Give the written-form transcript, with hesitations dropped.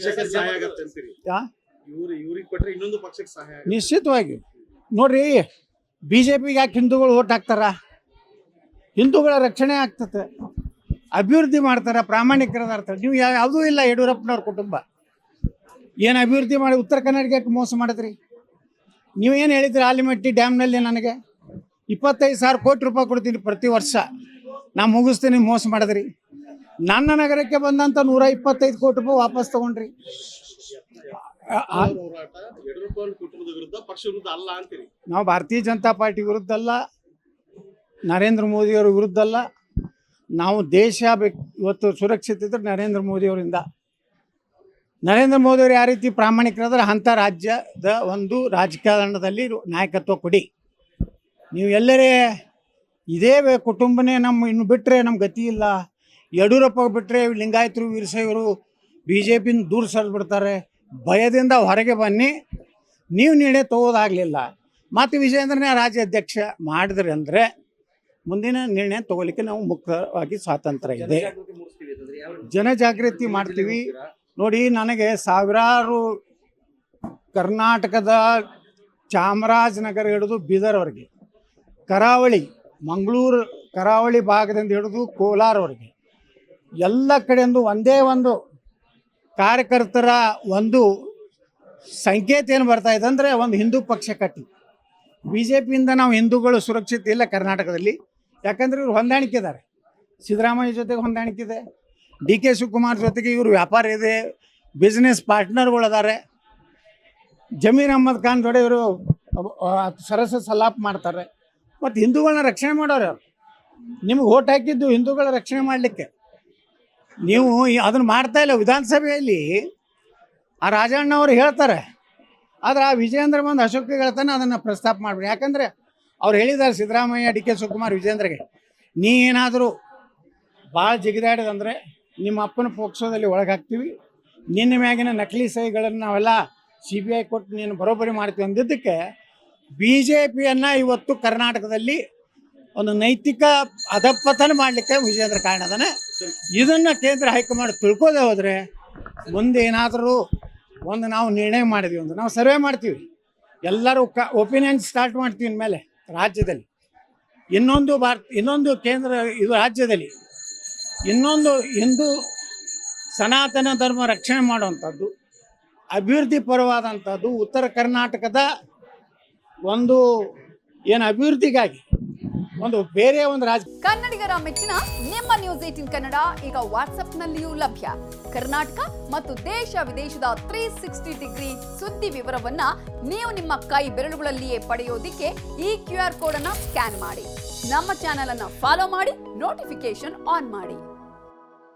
ಪಕ್ಷಕ್ಕೆ ಸಹಾಯ ಆಗತ್ತೆ ಅಂತೀರಿ. ಇವ್ರಿಗೆ ಕೊಟ್ರೆ ಇನ್ನೊಂದು ಪಕ್ಷಕ್ಕೆ ಸಹಾಯ ಆಗತ್ತೆ. ನಿಶ್ಚಿತವಾಗಿ ನೋಡ್ರಿ, BJPಗೆ ಯಾಕೆ ಹಿಂದೂಗಳು ಓಟ್ ಹಾಕ್ತಾರ? ಹಿಂದೂಗಳ ರಕ್ಷಣೆ ಆಗ್ತದೆ, ಅಭಿವೃದ್ಧಿ ಮಾಡ್ತಾರೆ, ಪ್ರಾಮಾಣಿಕರದಾರ್ತಾರೆ. ನೀವು ಯಾವುದೂ ಇಲ್ಲ ಯಡಿಯೂರಪ್ಪನವ್ರ ಕುಟುಂಬ ಏನು ಅಭಿವೃದ್ಧಿ ಮಾಡಿ ಉತ್ತರ ಕರ್ನಾಟಕಕ್ಕೆ ಮೋಸ ಮಾಡಿದ್ರಿ. ನೀವೇನು ಹೇಳಿದ್ರಿ ಆಲಿಮಟ್ಟಿ ಡ್ಯಾಮ್ನಲ್ಲಿ ನನಗೆ 25,000 ಕೋಟಿ ರೂಪಾಯಿ ಕೊಡ್ತೀನಿ ಪ್ರತಿ ವರ್ಷ, ನಾ ಮುಗಿಸ್ತೀನಿ, ಮೋಸ ಮಾಡಿದ್ರಿ. ನನ್ನ ನಗರಕ್ಕೆ ಬಂದಂಥ 125 ಕೋಟಿ ರೂಪಾಯಿ ವಾಪಸ್ ತೊಗೊಂಡ್ರಿ. ನಾವು ಭಾರತೀಯ ಜನತಾ ಪಾರ್ಟಿ ವಿರುದ್ಧ ಅಲ್ಲ, ನರೇಂದ್ರ ಮೋದಿಯವರ ವಿರುದ್ಧ ಅಲ್ಲ. ನಾವು ದೇಶ ಇವತ್ತು ಸುರಕ್ಷಿತ ಇದ್ರೆ ನರೇಂದ್ರ ಮೋದಿಯವರಿಂದ. ನರೇಂದ್ರ ಮೋದಿಯವರು ಯಾವ ರೀತಿ ಪ್ರಾಮಾಣಿಕರಾದ್ರೆ ಅಂಥ ರಾಜ್ಯದ ಒಂದು ರಾಜಕಾರಣದಲ್ಲಿ ನಾಯಕತ್ವ ಕೊಡಿ. ನೀವು ಎಲ್ಲರೇ ಇದೇ ಕುಟುಂಬನೇ ನಮ್ಮ ಇನ್ನು ಬಿಟ್ಟರೆ ನಮ್ಗೆ ಗತಿ ಇಲ್ಲ, ಯಡಿಯೂರಪ್ಪ ಬಿಟ್ಟರೆ ಲಿಂಗಾಯತರು ವೀರಶೈವರು BJP ದೂರ ಸರಿದ್ಬಿಡ್ತಾರೆ, ಭಯದಿಂದ ಹೊರಗೆ ಬನ್ನಿ. ನೀವು ನಿರ್ಣಯ ತಗೋದಾಗಲಿಲ್ಲ, ಮತ್ತು ವಿಜಯೇಂದ್ರನೇ ರಾಜ್ಯಾಧ್ಯಕ್ಷ ಮಾಡಿದ್ರಿ ಅಂದರೆ ಮುಂದಿನ ನಿರ್ಣಯ ತಗೋಲಿಕ್ಕೆ ನಾವು ಮುಕ್ತವಾಗಿ ಸ್ವಾತಂತ್ರ್ಯ ಇದೆ. ಜನಜಾಗೃತಿ ಮಾಡ್ತೀವಿ. ನೋಡಿ, ನನಗೆ ಸಾವಿರಾರು ಕರ್ನಾಟಕದ ಚಾಮರಾಜನಗರ ಹಿಡಿದು ಬೀದರ್ವರೆಗೆ, ಕರಾವಳಿ ಮಂಗಳೂರು ಕರಾವಳಿ ಭಾಗದಿಂದ ಹಿಡಿದು ಕೋಲಾರವರೆಗೆ ಎಲ್ಲ ಕಡೆಯಿಂದ ಒಂದೇ ಒಂದು ಕಾರ್ಯಕರ್ತರ ಒಂದು ಸಂಕೇತ ಏನು ಬರ್ತಾ ಇದೆ ಅಂದರೆ ಒಂದು ಹಿಂದೂ ಪಕ್ಷ ಕಟ್ಟಿ. BJPಯಿಂದ ನಾವು ಹಿಂದೂಗಳು ಸುರಕ್ಷಿತ ಇಲ್ಲ ಕರ್ನಾಟಕದಲ್ಲಿ. ಯಾಕಂದರೆ ಇವರು ಹೊಂದಾಣಿಕೆ ಇದ್ದಾರೆ, ಸಿದ್ದರಾಮಯ್ಯ ಜೊತೆಗೆ ಹೊಂದಾಣಿಕೆ ಇದೆ, DK ಶಿವಕುಮಾರ್ ಜೊತೆಗೆ ಇವರು ವ್ಯಾಪಾರ ಇದೆ, ಬಿಸ್ನೆಸ್ ಪಾರ್ಟ್ನರ್ಗಳಿದ್ದಾರೆ. ಜಮೀರ್ ಅಹ್ಮದ್ ಖಾನ್ ಜೊತೆ ಇವರು ಸರಸ ಸಲಾಪ್ ಮಾಡ್ತಾರೆ. ಮತ್ತು ಹಿಂದೂಗಳನ್ನ ರಕ್ಷಣೆ ಮಾಡೋರು ಅವರು. ನಿಮ್ಗೆ ಓಟ್ ಹಾಕಿದ್ದು ಹಿಂದೂಗಳ ರಕ್ಷಣೆ ಮಾಡಲಿಕ್ಕೆ, ನೀವು ಅದನ್ನು ಮಾಡ್ತಾ ಇಲ್ಲ. ವಿಧಾನಸಭೆಯಲ್ಲಿ ಆ ರಾಜಣ್ಣವರು ಹೇಳ್ತಾರೆ, ಆದರೆ ಆ ವಿಜಯೇಂದ್ರ ಬಂದು ಅಶೋಕ್ ಹೇಳ್ತಾನೆ ಅದನ್ನು ಪ್ರಸ್ತಾಪ ಮಾಡಿಬಿಡಿ. ಯಾಕಂದರೆ ಅವ್ರು ಹೇಳಿದ್ದಾರೆ ಸಿದ್ದರಾಮಯ್ಯ, DK ಶಿವಕುಮಾರ್, ವಿಜೇಂದ್ರಗೆ, ನೀ ಏನಾದರೂ ಭಾಳ ಜಿಗಿದಾಡಿದಂದರೆ ನಿಮ್ಮ ಅಪ್ಪನ ಪೋಕ್ಸೋದಲ್ಲಿ ಒಳಗೆ ಹಾಕ್ತೀವಿ, ನಿನ್ನ ಮ್ಯಾಗಿನ ನಕಲಿ ಸಹಿಗಳನ್ನು ನಾವೆಲ್ಲ CBI ಕೊಟ್ಟು ನೀನು ಬರೋಬ್ಬರಿ ಮಾಡ್ತೀವಿ ಅಂದಿದ್ದಕ್ಕೆ BJPಯನ್ನು ಇವತ್ತು ಕರ್ನಾಟಕದಲ್ಲಿ ಒಂದು ನೈತಿಕ ಅಧಪತನ ಮಾಡಲಿಕ್ಕೆ ವಿಜೇಂದ್ರ ಕಾರಣ ಅದನ್ನು. ಇದನ್ನು ಕೇಂದ್ರ ಹೈಕಮಾಂಡ್ ತಿಳ್ಕೋದೇ ಹೋದರೆ ಮುಂದೆ ಏನಾದರೂ ಒಂದು ನಾವು ನಿರ್ಣಯ ಮಾಡಿದ್ವಿ ಅಂದ್ರೆ ನಾವು ಸರ್ವೆ ಮಾಡ್ತೀವಿ, ಎಲ್ಲರೂ ಒಪಿನಿಯನ್ ಸ್ಟಾರ್ಟ್ ಮಾಡ್ತೀವಿ ಇನ್ಮೇಲೆ ರಾಜ್ಯದಲ್ಲಿ. ಇನ್ನೊಂದು ಕೇಂದ್ರ ಇದು ರಾಜ್ಯದಲ್ಲಿ ಇನ್ನೊಂದು ಹಿಂದೂ ಸನಾತನ ಧರ್ಮ ರಕ್ಷಣೆ ಮಾಡುವಂಥದ್ದು, ಅಭಿವೃದ್ಧಿ ಪರವಾದಂಥದ್ದು ಉತ್ತರ ಕರ್ನಾಟಕದ ಒಂದು ಏನು ಅಭಿವೃದ್ಧಿಗಾಗಿ ಒಂದು ಬೇರೆ ಒಂದು ಕನ್ನಡಿಗರ ಮೆಚ್ಚಿನ ನಿಮ್ಮ ನ್ಯೂಸ್ 18 ಕನ್ನಡ ಈಗ ವಾಟ್ಸ್ಆಪ್ನಲ್ಲಿಯೂ ಲಭ್ಯ. ಕರ್ನಾಟಕ ಮತ್ತು ದೇಶ ವಿದೇಶದ 360 ಡಿಗ್ರಿ ಸುದ್ದಿ ವಿವರವನ್ನ ನೀವು ನಿಮ್ಮ ಕೈ ಬೆರಳುಗಳಲ್ಲಿಯೇ ಪಡೆಯೋದಿಕ್ಕೆ ಈ QR ಕೋಡ್ ಅನ್ನ ಸ್ಕ್ಯಾನ್ ಮಾಡಿ. ನಮ್ಮ ಚಾನೆಲ್ ಅನ್ನ ಫಾಲೋ ಮಾಡಿ, ನೋಟಿಫಿಕೇಶನ್ ಆನ್ ಮಾಡಿ.